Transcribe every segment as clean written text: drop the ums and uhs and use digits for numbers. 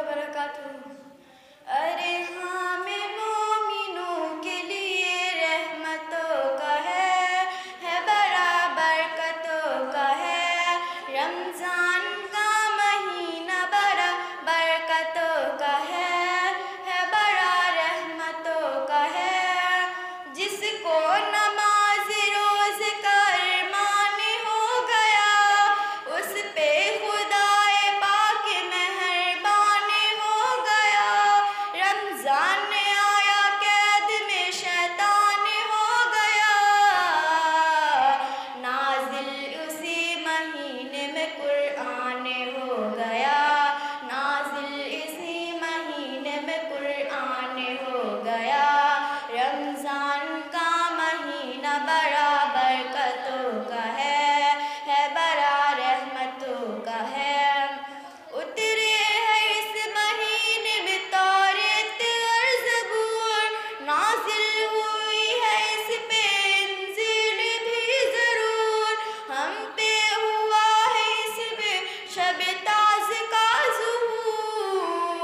वबरकातुहू। अरे हाँ में मोमिनों के लिए रहमतों का है बड़ा बरकतों का है। रमज़ान का महीना बड़ा बरकतों का है बड़ा रहमतों का है। जिसको नमाज रोज़ कर माने हो गया, उस पे खुदाए पाक मेहरबान हो गया। रमज़ान आया कैद में शैतान हो गया, नाज़िल उसी महीने में कुरान हो गया। नाज़िल इसी महीने में कुरान हो गया। रमज़ान का महीना बड़ा बरकतों का है बड़ा रहमतों का है। उतरे है इस महीने में तौरात और ज़बूर, नाज़िल हुई है इस पे इंजील भी ज़रूर। हम पे हुआ है इसमें शब ताज़ का ज़ुहूर।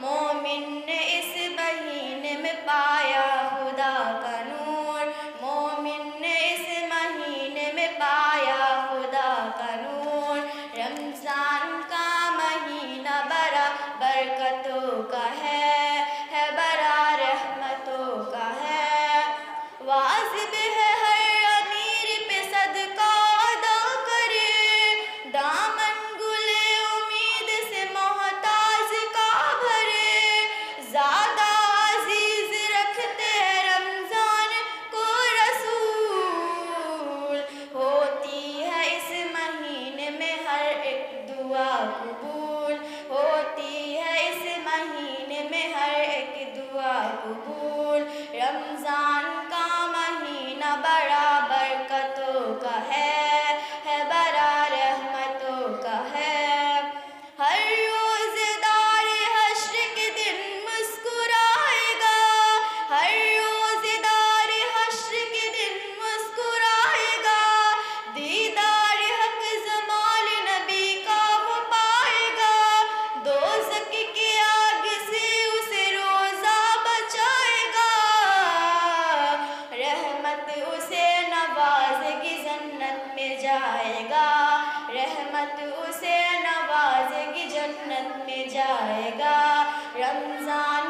मोमिन ने इस महीने में पाया खुदा का नूर। मोमिन ने इस महीने में पाया खुदा का नूर। रमज़ान का महीना बड़ा बरकतों का है बड़ा रहमतों का है। वाजिब है हर अमीर पे सदका अदा करे, दामन गुले उम्मीद से मोहताज का भरे। ज़्यादा अजीज रखते हैं रमज़ान को रसूल, होती है इस महीने में हर एक दुआ कबूल। होती है इस महीने में हर एक दुआ कबूल। रमज़ान का महीना बड़ा बरकतों का है बड़ा रहमतों का है। हर रोज़ेदार हश्र के दिन मुस्कुराएगा, हर रोज़ेदार हश्र के दिन मुस्कुराएगा। दीदार हक जमाल नबी का वो पाएगा, दोज़ख की आग से उसे रोज़ा बचाएगा। रहमत उसे नवाज़ेगी जन्नत में जाएगा, रहमत उसे नवाज़ेगी जन्नत में जाएगा। रमज़ान